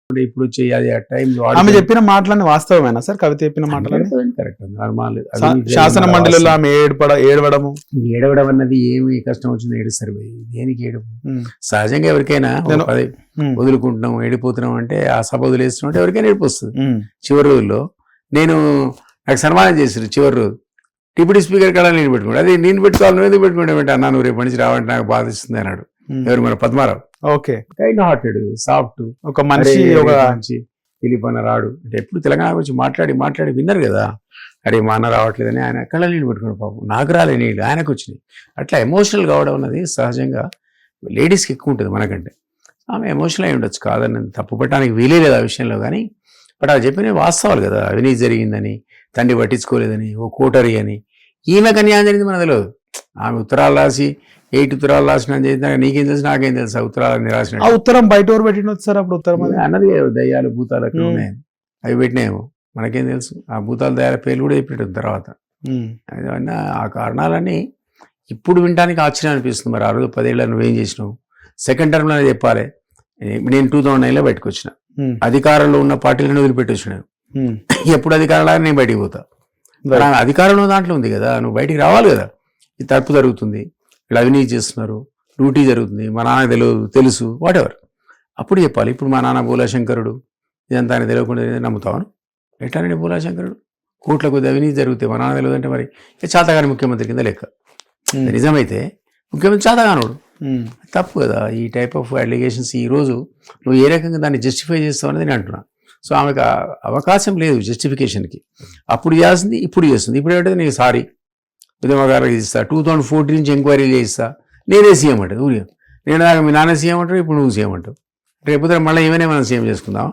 ఇప్పుడు చేయాలి ఆ టైంలో ఆమె చెప్పిన మాటలన్నీ వాస్తవమేనా సార్? కవిత చెప్పిన మాటలన్నీ కరెక్ట్. నార్మల్ శాసన మండలిలో ఆమె ఏడవడము ఏడవడం అన్నది ఏమి కష్టం వచ్చింది? ఏడుస్తారు దేనికి ఏడుపు? సహజంగా ఎవరికైనా వదులుకుంటున్నాం ఏడిపోతున్నాం అంటే ఆ సభ వదిలేస్తున్నాం అంటే ఎవరికైనా ఏడుపు వస్తుంది. చివరి రోజుల్లో నాకు సన్మానం చేశారు. చివరి రోజు డిప్యూటీ స్పీకర్ కాడ నేను పెట్టుకున్నాడు. అది నేను పెట్టుకోవాలి, నువ్వు ఎందుకు పెట్టుకుంటే అన్నా నువ్వు రేపు నుంచి రావంటే నాకు బాధిస్తుంది అన్నాడు. ఎవరు? మన Padmarao. Okay, kind hearted, soft, ఒక మనిషి, ఒక మంచి తెలిపన రాడు అంటే ఎప్పుడు తెలంగాణ గురించి మాట్లాడి విన్నారు కదా. అరే మా అన్న రావట్లేదని ఆయన కళ్ళ నీళ్ళు పెట్టుకున్నాడు. పాపం నాకు రాలే నీళ్ళు, ఆయనకు వచ్చినాయి. అట్లా ఎమోషనల్ కావడం అన్నది సహజంగా లేడీస్కి ఎక్కువ ఉంటుంది మనకంటే. ఆమె ఎమోషనల్ అయి ఉండొచ్చు, కాదని తప్పు పట్టడానికి వీలే లేదు ఆ విషయంలో. కానీ బట్ అది చెప్పిన వాస్తవాలు కదా. అవినీతి జరిగిందని, తండ్రి పట్టించుకోలేదని, ఓ కోటరీ అని. ఈమెకు అన్యాయం జరిగింది మనకు తెలియదు. ఆమె ఉత్తరాలు రాసి 8 ఉత్తరాలు రాసిన నీకేం తెలుసు నాకేం తెలుసు ఆ ఉత్తరాలని రాసిన. ఆ ఉత్తరం బయట ఎవరు పెట్టినొచ్చు సార్? అప్పుడు ఉత్తరం అన్నది దయ్యాలు భూతాలు అక్కడ ఉన్నాయి, అవి పెట్టినాయేమో మనకేం తెలుసు. ఆ భూతాల దయ్యాల పేర్లు కూడా చెప్పేటం తర్వాత. అదన్నా ఆ కారణాలన్నీ ఇప్పుడు వినడానికి ఆశ్చర్యం అనిపిస్తుంది. మరి ఆ రోజు 10 ఏళ్ళ నువ్వేం చేసినావు? సెకండ్ టర్మ్లోనే చెప్పాలి. నేను 2009లో బయటకు వచ్చిన, అధికారంలో ఉన్న పార్టీలను వదిలిపెట్టి వచ్చినాను. ఎప్పుడు అధికారంలో నేను బయటికి పోతా. అధికారంలో దాంట్లో ఉంది కదా, నువ్వు బయటికి రావాలి కదా. ఈ తప్పు జరుగుతుంది, ఇలా అవినీతి చేస్తున్నారు, డ్యూటీ జరుగుతుంది, మా నాన్న తెలుసు వాట్ ఎవర్, అప్పుడు చెప్పాలి. ఇప్పుడు మా నాన్న భూలాశంకరుడు ఇదంతా ఆయన తెలియకుండా నమ్ముతాను. ఎట్లానండి భూలాశంకరుడు? కోట్ల కొద్ది అవినీతి జరుగుతాయి, మా నాన్న తెలియదు అంటే మరి చేతగాని ముఖ్యమంత్రి కింద లెక్క. నిజమైతే ముఖ్యమంత్రి చేతగానోడు, తప్పు కదా. ఈ టైప్ ఆఫ్ అలిగేషన్స్ ఈరోజు నువ్వు ఏ రకంగా దాన్ని జస్టిఫై చేస్తావు అనేది నేను అంటున్నా. సో ఆమెకు అవకాశం లేదు జస్టిఫికేషన్కి. అప్పుడు చేస్తుంది, ఇప్పుడు చేస్తుంది. ఇప్పుడు ఏంటంటే నీకు సారీ ఉద్యమకారులకు ఇస్తా, 2014 నుంచి ఎంక్వైరీ చేయిస్తా, నేనే సీఎం అంటారు. ఊరి నేను దాకా మీ నాన్న సీఎం అంటారు, ఇప్పుడు నువ్వు సీఎం అంటావు. రేపు మళ్ళీ ఏమైనా మనం సీఎం చేసుకుందాం.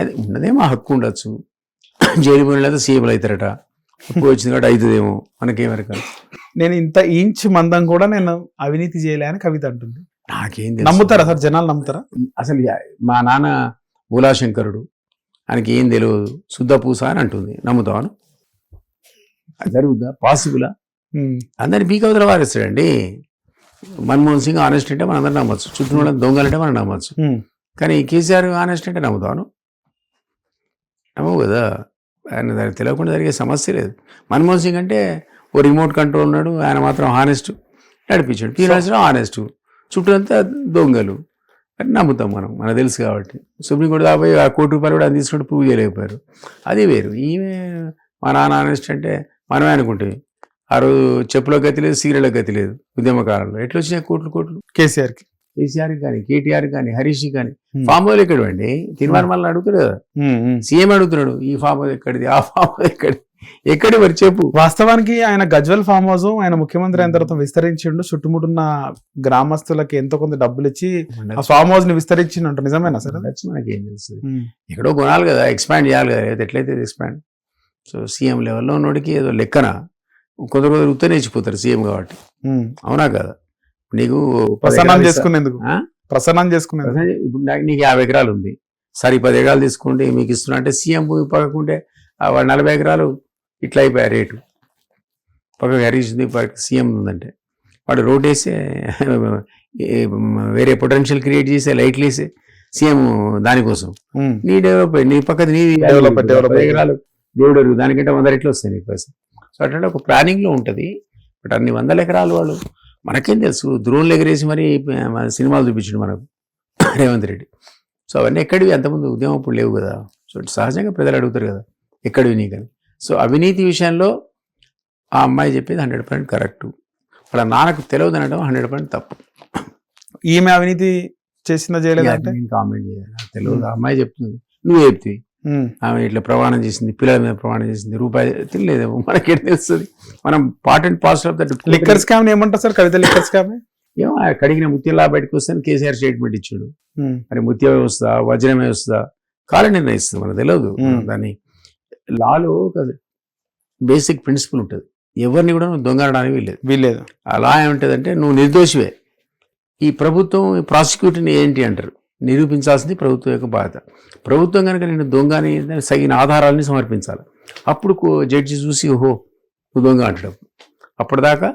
అది ఉన్నదేమో హక్కు ఉండొచ్చు. జైలు పోయిన లేదా సీఎంలు అవుతారట, హక్కు వచ్చింది కాబట్టి అవుతుందేమో, మనకేమరక. నేను ఇంత ఇంచ్ మందం కూడా నేను అవినీతి చేయలే అని కవిత అంటుంది. నాకేం నమ్ముతారా సార్? జనాలు నమ్ముతారా? అసలు మా నాన్న భూలాశంకరుడు, ఆయనకి ఏం తెలియదు, శుద్ధ పూస అని అంటుంది. నమ్ముతాను? అది జరుగుద్దా? పాసిబులా? అందరినీ పీకవతల వారేస్తాడండి. మన్మోహన్ సింగ్ ఆనెస్ట్ అంటే మనం అందరం నమ్మచ్చు, చుట్టూ వాళ్ళని దొంగలంటే మనం నమ్మచ్చు. కానీ కేసీఆర్ ఆనెస్ట్ అంటే నమ్ముతాను? నమ్మవు కదా. ఆయన దానికి తెలియకుండా జరిగే సమస్య లేదు. మన్మోహన్ సింగ్ అంటే ఓ రిమోట్ కంట్రోల్ ఉన్నాడు, ఆయన మాత్రం హానెస్ట్ నడిపించాడు. పీరాజు హానెస్ట్, చుట్టూ అంతా దొంగలు అని నమ్ముతాం మనం, మనకు తెలుసు కాబట్టి. సుప్రీంకోర్టు దాపోయి ఆ ₹1 కోటి కూడా తీసుకుంటూ ప్రూవ్ చేయలేకపోయారు. అది వేరు. ఈమె మా నాన్న హానెస్ట్ అంటే మనమే అనుకుంటే ఆ రోజు చెప్పులో గతి లేదు, సీరియల్లో గతి లేదు. ఉద్యమకాలంలో ఎట్లా వచ్చినాయి కోట్లు? కేసీఆర్కి కానీ, కేటీఆర్ కానీ, హరీష్ కానీ. ఫామ్ హౌస్ ఎక్కడండి? తిరుమల అడుగుతాడు కదా, సీఎం అడుగుతున్నాడు, ఈ ఫామ్ హౌస్ ఎక్కడిది, ఆ ఫామ్ హౌస్ ఎక్కడి మరి చెప్పు. వాస్తవానికి ఆయన గజ్వెల్ ఫామ్ హౌస్ ఆయన ముఖ్యమంత్రి అయిన తర్వాత విస్తరించిండు. చుట్టుముట్టున్న గ్రామస్తులకి ఎంతో కొంత డబ్బులు ఇచ్చి ఆ ఫామ్ హౌస్ ని విస్తరించిండు. నిజమేనా సార్? మనకేం తెలుస్తుంది? ఎక్కడో కొనాలి కదా, ఎక్స్పాండ్ చేయాలి కదా. ఎట్లయితే ఎక్స్పాండ్. సో సీఎం లెవెల్లో ఉన్నోడికి ఏదో లెక్కన కొందరు ఉత్తరేసిపోతారు సీఎం కాబట్టి. అవునా కదా? నీకు ప్రసన్నం చేసుకునేందుకు ఇప్పుడు నీకు 50 ఎకరాలు ఉంది, సరే 10 ఎకరాలు తీసుకుంటే మీకు ఇస్తున్నా అంటే సీఎం పక్కకుంటే వాడు 40 ఎకరాలు ఇట్లా అయిపోయా రేటు. పక్కకు హరీష్ ఉంది, సీఎం ఉందంటే వాడు రోడ్ వేసే వేరే పొటెన్షియల్ క్రియేట్ చేసే లైట్లు వేసే సీఎం దానికోసం. నీ డెవలప్మెంట్, నీ పక్కన నీ ఎకరాలు దేవుడు దానికంటే 100 రెట్లు వస్తాయి నీకు పైసలు. సో అట్లా ఒక ప్లానింగ్లో ఉంటుంది. బట్ అన్ని 100 ఎకరాలు వాళ్ళు మనకేం తెలుసు, డ్రోన్లు ఎగరేసి మరి సినిమాలు చూపించాడు మనకు రేవంత్ రెడ్డి. సో అవన్నీ ఎక్కడివి? అంతకుముందు ఉద్యమం అప్పుడు లేవు కదా. సో సహజంగా ప్రజలు అడుగుతారు కదా ఎక్కడివి నీ కానీ. సో అవినీతి విషయంలో ఆ అమ్మాయి చెప్పేది 100% కరెక్టు. వాళ్ళ నాన్నకు తెలియదు అనడం 100% తప్పు. ఈమె అవినీతి చేసిందా చేయలేదంటే కామెంట్ చేయాలి, తెలియదు. ఆ అమ్మాయి చెప్తుంది, నువ్వు చెప్తుంది. ఆమె ఇట్లా ప్రమాణం చేసింది, పిల్లల మీద ప్రమాణం చేసింది, రూపాయి తెలియలేదేమో, మనకేం తెలుస్తుంది? మనం part and parcel of that. Liquor scam ఏమంటారు సార్? కవిత లిక్కర్ స్కామ్ ఏమో కడిగిన ముత్యంలా బయటకు వస్తాను కేసీఆర్ స్టేట్మెంట్ ఇచ్చాడు. మరి ముత్య వ్యవస్థ, వజ్రం వ్యవస్థ కాలం నిర్ణయిస్తుంది, మనకు తెలియదు. దాన్ని లాలో ఒక బేసిక్ ప్రిన్సిపల్ ఉంటుంది, ఎవరిని కూడా నువ్వు దొంగనడానికి వీల్లేదు. ఆ లా ఏముంటుందంటే నువ్వు నిర్దోషివే. ఈ ప్రభుత్వం ప్రాసిక్యూటర్ని ఏంటి అంటారు, నిరూపించాల్సింది ప్రభుత్వం యొక్క బాధ్యత. ప్రభుత్వం కనుక నేను దొంగ అని సగిన ఆధారాలని సమర్పించాలి. అప్పుడు జడ్జి చూసి ఓహో నువ్వు దొంగ అంటాడు. అప్పటిదాకా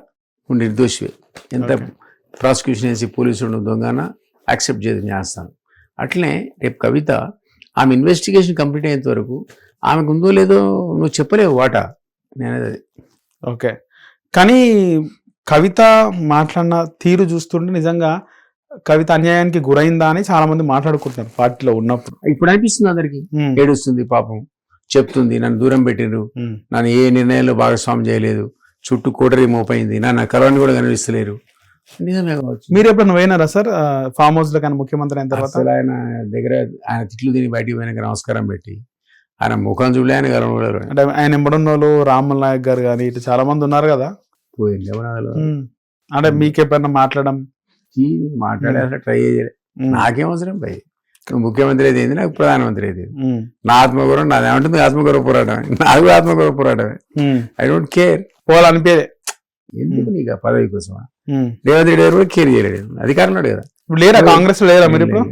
నువ్వు నిర్దోషివే. ఎంత ప్రాసిక్యూషన్ వేసి పోలీసులు నువ్వు దొంగన యాక్సెప్ట్ చేయదు న్యాయస్థానం. అట్లనే రేపు కవిత ఆమె ఇన్వెస్టిగేషన్ కంప్లీట్ అయ్యేంత వరకు ఆమెకు ఉందో లేదో నువ్వు చెప్పలేవు వాటా. నేను ఓకే, కానీ కవిత మాట్లాడిన తీరు చూస్తుంటే నిజంగా కవిత అన్యాయానికి గురైందా అని చాలా మంది మాట్లాడుకుంటున్నారు పార్టీలో ఉన్నప్పుడు. ఇప్పుడు అనిపిస్తుంది అందరికి, ఏడుస్తుంది పాపం, చెప్తుంది నన్ను దూరం పెట్టిండ్రు, నన్ను ఏ నిర్ణయంలో భాగస్వామ్యం చేయలేదు, చుట్టూ కోటరీ మోపైంది, నన్ను కలవని కూడా కనిపిస్తలేరు. నిజమే కావచ్చు. మీరు ఎప్పుడైనా పోయినారా సార్ ఫామ్ హౌస్ లో? కానీ ముఖ్యమంత్రి అయిన తర్వాత ఆయన దగ్గర ఆయన తిట్లు తిని బయటికి పోయినాక నమస్కారం పెట్టి ఆయన ముఖం చూడలే, ఆయన కలవడం. అంటే ఆయన ఎంబడున్న వాళ్ళు రామ్మల్ నాయక్ గారు కానీ ఇటు చాలా మంది ఉన్నారు కదా, పోయింది. అంటే మీకు ఎప్పుడైనా మాట్లాడే అసలు ట్రై చేయలే. నాకేం అవసరం భయ్, ముఖ్యమంత్రి అయితే ఏంది, నాకు ప్రధానమంత్రి అయితే నా ఆత్మగౌరవం నాది. ఏమంటుంది ఆత్మగౌరవ పోరాటమే, నాకు ఆత్మగౌరవ పోరాటమే. I don't care. పోవాలనిపేదే ఎందుకు నీకు ఆ పదవి కోసమా? రేవంత్ రెడ్డి గారు కూడా కేర్ చేయలేడు, అధికారంలో కదా. లేరా కాంగ్రెస్ లో లేరా మీరు? ఇప్పుడు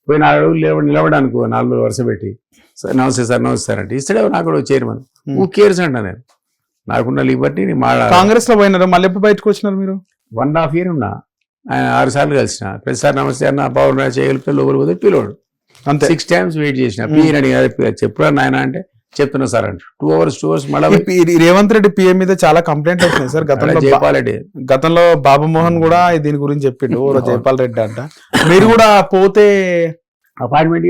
పోయి 4 అడుగులు నిలబడనుకో, 4 రోజులు వరుస పెట్టి నమస్తే సార్ నమస్తే సార్ అంటే ఇస్తాడే నాకు కూడా చైర్మన్. నువ్వు కేర్స్ అంటా నేను, నాకున్న లిబర్టీ కాంగ్రెస్ లో పోయినారు. మళ్ళీ ఎప్పుడు బయటకు వచ్చినారు మీరు? 1.5 year ఉన్నా. ఆయన 6 సార్లు కలిసిన, ప్రతిసారి నమస్తే అన్న పవర్ చేయగలిపితే లోపలి పోతే పిలవాడు. అంతే 6 times వెయిట్ చేసిన. పీర్ అని చెప్పురా నాయన అంటే చెప్తున్నా సార్ అంటే 2 hours మళ్ళీ. రేవంత్ రెడ్డి పిఎం మీద చాలా కంప్లైంట్ వచ్చినాయి సార్ గతంలో. జైపాల్ రెడ్డి గతంలో బాబుమోహన్ కూడా దీని గురించి చెప్పిండు, జైపాల్ రెడ్డి అంట. మీరు కూడా పోతే అపాయింట్మెంట్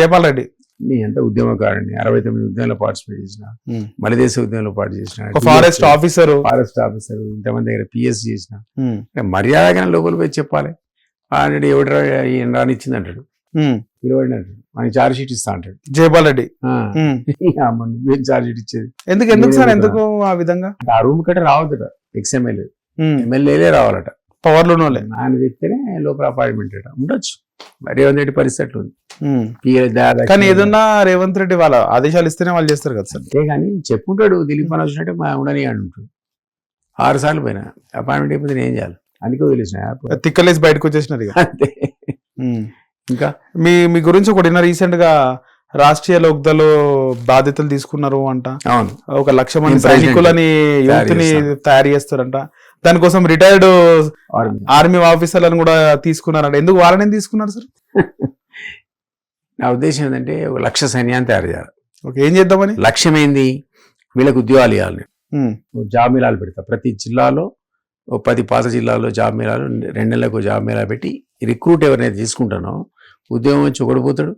జైపాల్ రెడ్డి నీ ఎంత ఉద్యమకారుని, 69 ఉద్యమంలో పార్టిసిపేట్ చేసిన, మలిదేశ ఉద్యమంలో పార్టీ చేసిన, ఫారెస్ట్ ఆఫీసర్ ఇంతమంది దగ్గర పిఎస్ చేసిన. మర్యాదగా లోపల పోయి చెప్పాలి. ఆల్రెడీ ఎవడు రానిచ్చింది అంటాడు, పిలవడి అంటాడు, మనకి ఛార్జ్ షీట్ ఇస్తా అంటాడు జైపాల్ రెడ్డి. ఛార్జ్ షీట్ ఇచ్చేది ఎందుకు సార్? ఎందుకు ఆ విధంగా? ఆ రూమ్ కట్ట రావద్దట, ఎక్స్ఎమ్మెల్యే ఎమ్మెల్యేలే రావాలట, పవర్ లోనే. ఆయన చెప్తేనే లోపల అపాయింట్మెంట్ ఉండొచ్చు. రేవంత్ రెడ్డి పరిస్థితి ఉంది. కానీ ఏదన్నా రేవంత్ రెడ్డి వాళ్ళ ఆదేశాలు ఇస్తేనే వాళ్ళు చేస్తారు కదా సార్. అంతే కానీ చెప్పుకుంటాడు, దిలీప్ అని వచ్చినట్టే మా ఉండని అంటుంటాడు. 6 సార్లు పోయినా అపాయింట్మెంట్ అయిపోతే నేను ఏం చేయాలి, అందుకే వదిలేసిన తిక్కలేసి బయటకు వచ్చేసినారు. అంతే. ఇంకా మీ గురించి ఒకటి రీసెంట్ గా రాష్ట్రీయ లోక్దళ్ బాధ్యతలు తీసుకున్నారు అంట. అవును, 100,00,000 మంది సైనికులని యువతిని తయారు చేస్తారంట. దానికోసం రిటైర్డ్ ఆర్మీ ఆఫీసర్లను కూడా తీసుకున్నారంట. ఎందుకు వాళ్ళని తీసుకున్నారు సార్? నా ఉద్దేశం ఏంటంటే 1,00,000 సైన్యాన్ని తయారు చేయాలి. ఓకే, ఏం చేద్దామని లక్ష్యం ఏంది? వీళ్ళకి ఉద్యోగాలు ఇవ్వాలి. జాబ్ మేళాలు పెడతా, ప్రతి జిల్లాలో 10 పాత జిల్లాల్లో జాబ్ మేళాలు, 2 నెలలకు జాబ్ మేళా పెట్టి రిక్రూట్ ఎవరినైతే తీసుకుంటానో ఉద్యోగం వచ్చి ఒకడిపోతాడు,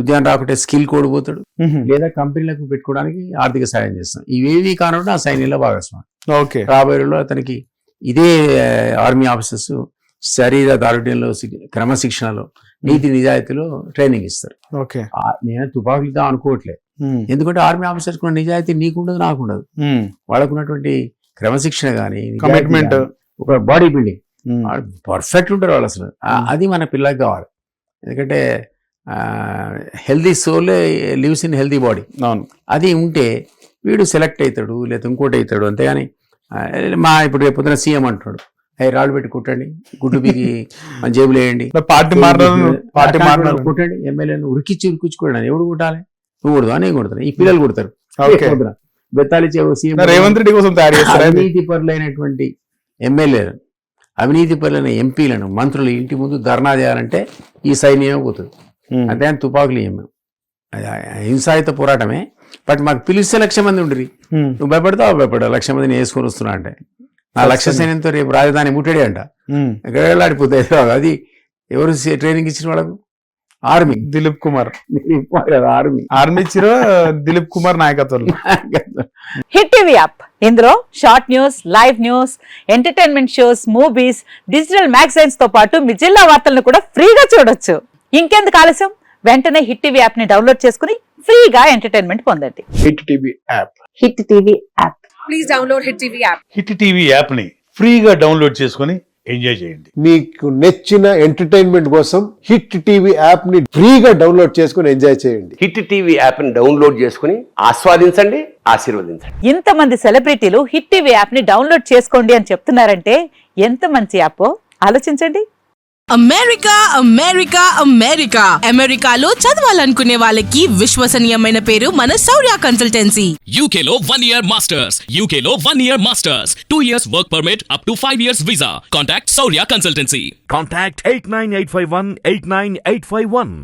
ఉద్యోగం రాకుంటే స్కిల్ కోడిపోతాడు, లేదా కంపెనీలకు పెట్టుకోవడానికి ఆర్థిక సాయం చేస్తాం. ఇవేవి కానప్పుడు ఆ సైన్యంలో భాగస్వామి. ఓకే, రాబోయే రోజుల్లో అతనికి ఇదే ఆర్మీ ఆఫీసర్స్ శరీర దారుఢ్యంలో, క్రమశిక్షణలో, నీతి నిజాయితీలో ట్రైనింగ్ ఇస్తారు. ఓకే, నేను తుపాకులుగా అనుకోవట్లే, ఎందుకంటే ఆర్మీ ఆఫీసర్స్ కూడా నిజాయితీ నీకుండదు నాకుండదు. వాళ్ళకున్నటువంటి క్రమశిక్షణ కానీ కమిట్మెంట్, ఒక బాడీ బిల్డింగ్ పర్ఫెక్ట్ ఉంటారు వాళ్ళు అసలు. అది మన పిల్లకి కావాలి. ఎందుకంటే healthy soul lives in healthy body. అవును, అది ఉంటే వీడు సెలెక్ట్ అవుతాడు, లేదా ఇంకోటి అవుతాడు. అంతేగాని ఇప్పుడు రేపు సీఎం అంటున్నాడు, రాళ్ళు పెట్టి కుట్టండి, గుడ్డు బిగి మన జేబులు వేయండి, పార్టీ కుట్టండి, ఎమ్మెల్యేను ఉరికిచ్చుకోండి. ఎవడు కుట్టాలి? నువ్వు కొడదా, నేను కొడతాను, ఈ పిల్లలు కొడతారు. బెత్తాలి సీఎం రేవంత్ రెడ్డి కోసం తయారు చేస్తారు. అవినీతి పరులైనటువంటి ఎమ్మెల్యేలను, అవినీతి పరులైన ఎంపీలను, మంత్రులు ఇంటి ముందు ధర్నా చేయాలంటే ఈ సైన్యమే పోతుంది. అంతే, తుపాకులు ఏమి హింసాయుత పోరాటమే. బట్ మాకు పిలిస్తే 1,00,000 మంది ఉండరు. నువ్వు భయపడతావు, 1,00,000 మందిని వేసుకొని వస్తున్నా అంటే నా 1,00,000 సైన్యంతో రేపు రాజధాని ముట్టడే అంట, ఎక్కడెళ్ళాడిపోతాయి. అది ఎవరు ట్రైనింగ్ ఇచ్చిన వాళ్ళకు? ఆర్మీ, దిలీప్ కుమార్ ఆర్మీ ఇచ్చిరో దిలీప్ కుమార్ నాయకత్వంలో. హిట్ టీవీ యాప్, ఇందులో short news, live news, entertainment shows, movies, digital magazines తో పాటు మీ జిల్లా వార్తలను కూడా ఫ్రీగా చూడొచ్చు. ఇంకెందుకు ఆలస్యం, వెంటనే హిట్ టీవీ యాప్ ని డౌన్లోడ్ చేసుకుని ఫ్రీగా ఎంటర్టైన్మెంట్ పొందండి. Hit TV app, hit TV app, please download hit TV app. Hit TV app ని ఫ్రీగా డౌన్లోడ్ చేసుకుని ఎంజాయ్ చేయండి. మీకు నచ్చిన ఎంటర్టైన్మెంట్ కోసం హిట్ టీవీ యాప్ ని ఫ్రీగా డౌన్లోడ్ చేసుకుని ఎంజాయ్ చేయండి. హిట్ టీవీ యాప్ ని డౌన్లోడ్ చేసుకుని ఆస్వాదించండి, ఆశీర్వదించండి. ఇంతమంది సెలబ్రిటీలు హిట్ టీవీ యాప్ ని డౌన్లోడ్ చేసుకోండి అని చెప్తున్నారంటే ఎంత మంచి యాప్ ఆలోచించండి. అమెరికా అమెరికా అమెరికా అమెరికాలో చదవాలనుకునే వాళ్ళకి విశ్వసనీయమైన పేరు మన శౌర్య కన్సల్టెన్సీ. UK లో 1 year masters, UK లో 1 year masters, 2 years work permit up to 5 years visa. Contact Saurya Consultancy. Contact 89851 89851.